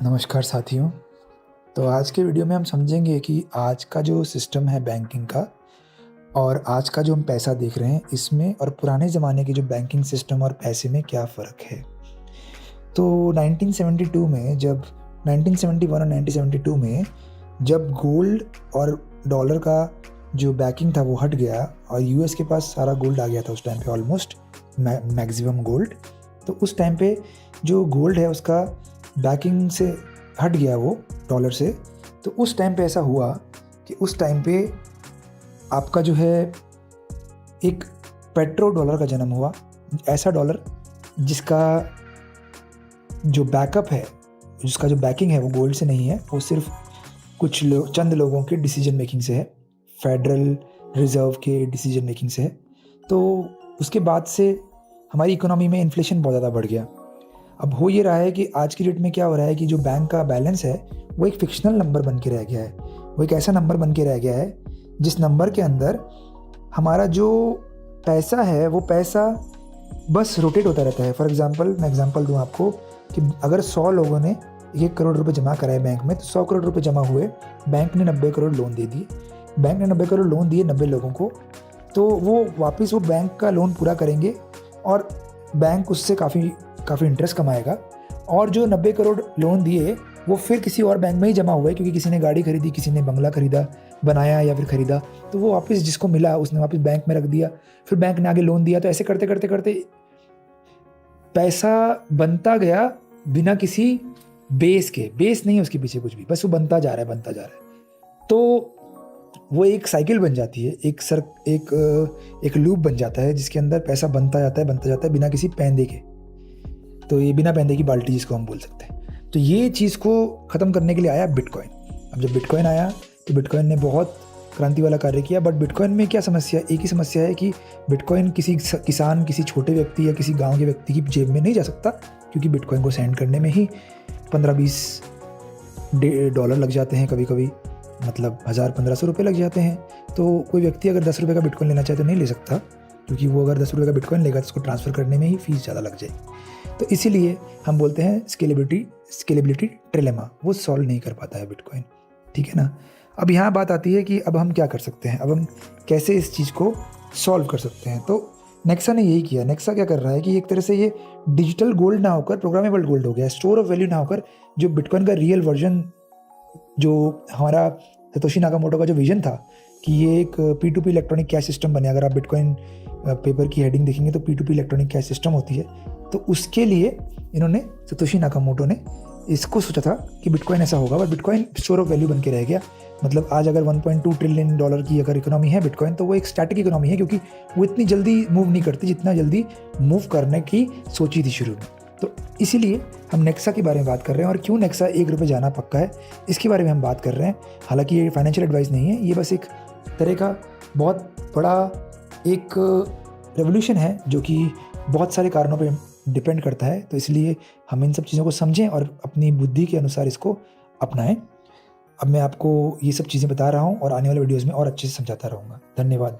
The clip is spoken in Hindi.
नमस्कार साथियों। तो आज के वीडियो में हम समझेंगे कि आज का जो सिस्टम है बैंकिंग का और आज का जो हम पैसा देख रहे हैं इसमें और पुराने ज़माने के जो बैंकिंग सिस्टम और पैसे में क्या फ़र्क है। तो 1972 में जब 1971 और 1972 में जब गोल्ड और डॉलर का जो बैकिंग था वो हट गया और यूएस के पास सारा गोल्ड आ गया था उस टाइम पे ऑलमोस्ट मैक्सिमम गोल्ड। तो उस टाइम पे जो गोल्ड है उसका बैकिंग से हट गया वो डॉलर से। तो उस टाइम पे ऐसा हुआ कि उस टाइम पे आपका जो है एक पेट्रो डॉलर का जन्म हुआ। ऐसा डॉलर जिसका जो बैकअप है, जिसका जो बैकिंग है वो गोल्ड से नहीं है, वो सिर्फ कुछ चंद लोगों के डिसीजन मेकिंग से है, फेडरल रिजर्व के डिसीजन मेकिंग से है। तो उसके बाद से हमारी इकोनॉमी में इन्फ्लेशन बहुत ज़्यादा बढ़ गया। अब हो ये रहा है कि आज की डेट में क्या हो रहा है कि जो बैंक का बैलेंस है वो एक फिक्शनल नंबर बन के रह गया है। वो एक ऐसा नंबर बन के रह गया है जिस नंबर के अंदर हमारा जो पैसा है वो पैसा बस रोटेट होता रहता है। फॉर एग्जांपल मैं एग्जांपल दूं आपको कि अगर 100 लोगों ने 1 करोड़ रुपए जमा कराए बैंक में, तो 100 करोड़ रुपए जमा हुए, बैंक ने 90 करोड़ लोन दे दिए। बैंक ने 90 करोड़ लोन दिए 90 लोगों को, तो वो वापस वो बैंक का लोन पूरा करेंगे और बैंक उससे काफ़ी इंटरेस्ट कमाएगा। और जो 90 करोड़ लोन दिए वो फिर किसी और बैंक में ही जमा हुआ है, क्योंकि किसी ने गाड़ी खरीदी, किसी ने बंगला खरीदा, बनाया या फिर खरीदा, तो वो वापस जिसको मिला उसने वापस बैंक में रख दिया, फिर बैंक ने आगे लोन दिया। तो ऐसे करते करते करते पैसा बनता गया बिना किसी बेस के। बेस नहीं है उसके पीछे कुछ भी, बस वो बनता जा रहा है। तो वो एक साइकिल बन जाती है, एक लूप बन जाता है जिसके अंदर पैसा बनता जाता है बिना किसी पैंदे के। तो ये बिना पैंदे की बाल्टी जिसको हम बोल सकते हैं। तो ये चीज़ को ख़त्म करने के लिए आया बिटकॉइन। अब जब बिटकॉइन आया तो बिटकॉइन ने बहुत क्रांति वाला कार्य किया। बट बिटकॉइन में क्या समस्या, एक ही समस्या है कि बिटकॉइन किसी किसान, किसी छोटे व्यक्ति या किसी गांव के व्यक्ति की जेब में नहीं जा सकता, क्योंकि बिटकॉइन को सेंड करने में ही 15-20 डॉलर लग जाते हैं, कभी कभी मतलब 1000-1500 रुपये लग जाते हैं। तो कोई व्यक्ति अगर 10 रुपये का बिटकॉइन लेना चाहे तो नहीं ले सकता, क्योंकि वो अगर 10 रुपये का बिटकॉइन लेगा तो उसको ट्रांसफ़र करने में ही फीस ज़्यादा लग जाएगी। तो इसीलिए हम बोलते हैं स्केलेबिलिटी ट्रिलेमा, वो सॉल्व नहीं कर पाता है बिटकॉइन। ठीक है ना। अब यहाँ बात आती है कि अब हम क्या कर सकते हैं, अब हम कैसे इस चीज़ को सॉल्व कर सकते हैं। तो नेक्सा ने यही किया। नेक्सा क्या कर रहा है कि एक तरह से ये डिजिटल गोल्ड ना होकर प्रोग्रामेबल गोल्ड हो गया, स्टोर ऑफ वैल्यू ना होकर जो बिटकॉइन का रियल वर्जन, जो हमारा सतोशी नाकामोटो का जो विजन था कि ये एक P2P इलेक्ट्रॉनिक कैश सिस्टम बने। अगर आप बिटकॉइन पेपर की हेडिंग देखेंगे तो P2P इलेक्ट्रॉनिक कैश सिस्टम होती है। तो उसके लिए इन्होंने, सतोशी नाकामोटो ने इसको सोचा था कि बिटकॉइन ऐसा होगा, but bitcoin store of value बन के रह गया। मतलब आज अगर 1.2 ट्रिलियन डॉलर की अगर इकोनॉमी है बिटकॉइन, तो वो एक स्टैटिक इकोनॉमी है, क्योंकि वो इतनी जल्दी मूव नहीं करती जितना जल्दी मूव करने की सोची थी शुरू में। तो इसीलिए हम नेक्सा के बारे में बात कर रहे हैं, और क्यों नेक्सा 1 रुपये जाना पक्का है इसके बारे में हम बात कर रहे हैं। हालांकि ये फाइनेंशियल एडवाइस नहीं है, ये बस एक तरह का बहुत बड़ा एक रेवोल्यूशन है जो कि बहुत सारे कारणों पे डिपेंड करता है। तो इसलिए हम इन सब चीज़ों को समझें और अपनी बुद्धि के अनुसार इसको अपनाएं। अब मैं आपको ये सब चीज़ें बता रहा हूँ और आने वाले वीडियोज़ में और अच्छे से समझाता रहूँगा। धन्यवाद।